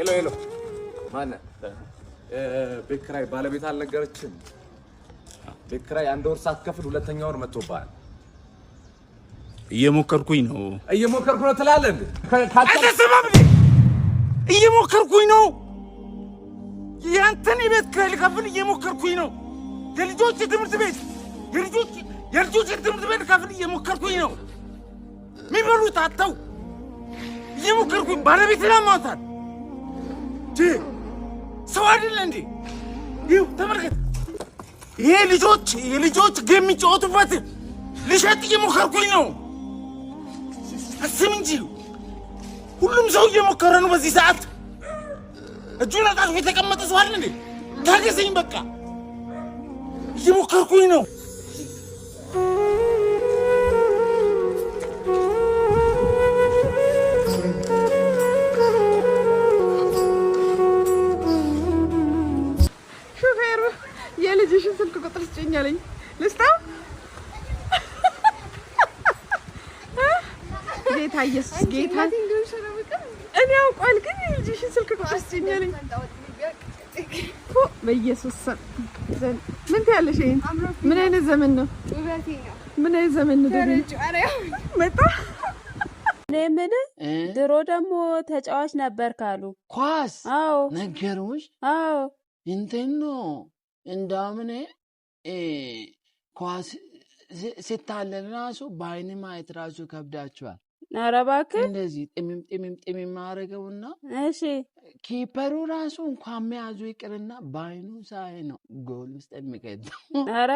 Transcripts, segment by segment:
ሄሎ ማነ ቤት ኪራይ ባለቤት አልነገረችም? ቤት ኪራይ አንድ ወር ሳትከፍል ሁለተኛ ወር መጥቶብሃል። እየሞከርኩኝ ነው ትላለህ እንዴ? አትሰማም እንዴ? እየሞከርኩኝ ነው። ያንተን ቤት ኪራይ ልከፍል እየሞከርኩኝ ነው። የልጆች ትምህርት ቤት ልከፍል እየሞከርኩኝ ነው። የሚበሉት አጥተው እየሞከርኩኝ ባለቤት ለማውጣት ሰው አይደለ እንዴ? ይኸው ተመልከት። ይሄ የልጆች ጌም የሚጫወቱበት ልሸጥ እየሞከርኩኝ ነው። አስብ እንጂ ሁሉም ሰው እየሞከረ ነው በዚህ ሰዓት። እጁን አጣጥፎ የተቀመጠ ሰው አይደል እንዴ? ታገሰኝ በቃ እየሞከርኩኝ ነው። ሹፌሩ የልጅሽን ስልክ ቁጥር ስጪኝ አለኝ። ልስጣው? ጌታ ኢየሱስ ጌታ እኔ አውቋል፣ ግን የልጅሽን ስልክ ቁጥር ስጪኝ አለኝ። በኢየሱስ ስም ምን ትያለሽ? ይሄን ምን አይነት ዘመን ነው? ምን አይነት ዘመን ነው? መጣ ለምን ድሮ ደግሞ ተጫዋች ነበር ካሉ ኳስ አዎ ነገሩሽ? አዎ እንተኖ እንዳምኔ ኳስ ሲታለል ራሱ በአይን ማየት ራሱ ከብዳችኋል። ኧረ እባክህ እንደዚህ ጥሚም ማረገውና እሺ ኪፐሩ ራሱ እንኳን መያዙ ይቅርና በአይኑ ሳይ ነው ጎል ውስጥ የሚቀደው። ኧረ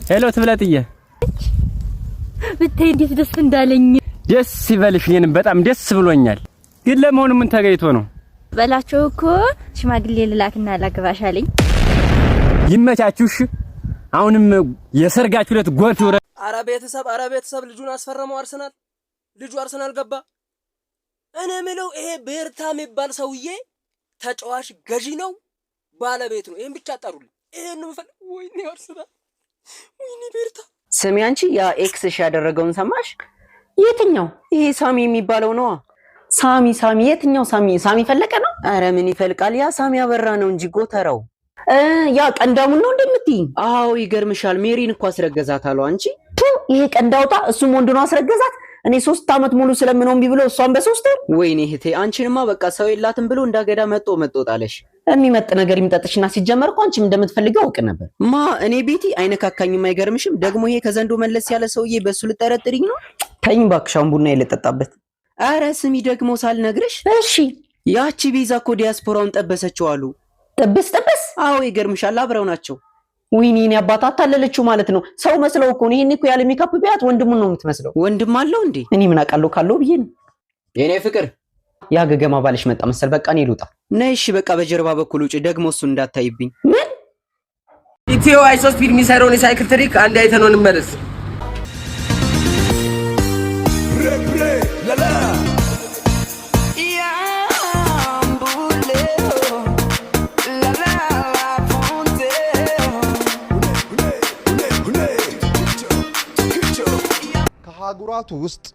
ሄሎ ትብለጥዬ ብታይ እንዴት ደስ እንዳለኝ። ደስ ይበልሽ፣ እኔንም በጣም ደስ ብሎኛል። ግን ለመሆኑ ምን ተገይቶ ነው? በላቸው እኮ ሽማግሌ ልላክና ላግባሽ አለኝ። ይመቻችሁሽ። አሁንም የሰርጋችሁ ዕለት ጎልፍ ይወረ። አረ ቤተሰብ ልጁን አስፈረመው አርሰናል። ልጁ አርሰናል ገባ። እኔ የምለው ይሄ ቤርታ የሚባል ሰውዬ ተጫዋች ገዢ ነው ባለቤት ነው? ይሄን ብቻ አጣሩልኝ። ይሄን ነው የምፈልግ። ወይኔ አርሰናል፣ ወይኔ ቤርታ። ስሚ አንቺ ያ ኤክስሽ ያደረገውን ሰማሽ? የትኛው? ይሄ ሳሚ የሚባለው ነው። ሳሚ የትኛው ሳሚ? ሳሚ ፈለቀ ነው? አረ ምን ይፈልቃል? ያ ሳሚ አበራ ነው እንጂ ጎተራው ያ ቀንዳሙን ነው እንደምትይ? አዎ ይገርምሻል፣ ሜሪን እኮ አስረገዛት አሉ። አንቺ ይሄ ቀንዳውጣ እሱም ወንድ ነው አስረገዛት። እኔ 3 አመት ሙሉ ስለምንሆን ቢብሎ እሷን በ3 ወር። ወይኔ እህቴ አንቺንማ በቃ ሰው የላትም ብሎ እንዳገዳ መጥቶ ጣለሽ። የሚመጥ ነገር ይምጣጥሽና ሲጀመር እኮ አንቺም እንደምትፈልገው አውቅ ነበር። እኔ ቤቲ አይነካካኝም። አይገርምሽም? ደግሞ ይሄ ከዘንዶ መለስ ያለ ሰውዬ በሱ ልጠረጥሪኝ ነው? ተይኝ እባክሽ፣ አሁን ቡና ይለጠጣበት። አረ ስሚ ደግሞ ሳልነግርሽ። እሺ ያቺ ቤዛ እኮ ዲያስፖራውን ጠበሰችው አሉ። ጠበስ? አዎ ይገርምሻል፣ አብረው ናቸው። ወይኔ እኔ አባት አታለለችው ማለት ነው። ሰው መስለው እኮ ነው። ይሄን እኮ ያለ ሜካፕ ቢያት ወንድሙን ነው የምትመስለው። ወንድም አለው እንዴ? እኔ ምን አውቃለሁ ካለው ብዬ ነው። የኔ ፍቅር ያ ገገማ ባልሽ መጣ መሰል። በቃ እኔ ልውጣ። ነይ እሺ፣ በቃ በጀርባ በኩል ውጪ። ደግሞ እሱ እንዳታይብኝ። ምን ኢትዮ አይሶ ስፒድ የሚሰራውን የሳይክል ትሪክ አንድ አይተነው እንመለስ። ከሀገራቱ ውስጥ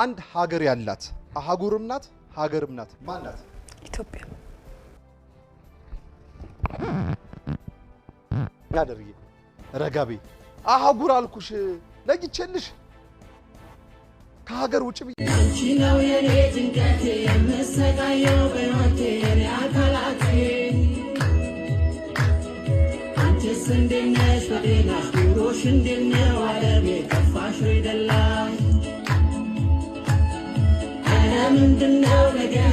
አንድ ሀገር ያላት አህጉርም ናት ሀገርም ናት። ማን ናት? ኢትዮጵያ። ያደርዬ ረጋቤ አህጉር አልኩሽ ለጊቼልሽ ከሀገር ውጭ አንቺ ነው የኔ ጭንቀት የምሰቃየው በህይወቴ የኔ አካላቴ አንቺስ እንዴት ነሽ በጤናሽ ኑሮሽ እንዴት ነው ዓለሜ ከፋሽ ወይ ደላሽ ኧረ ምንድነው ነገር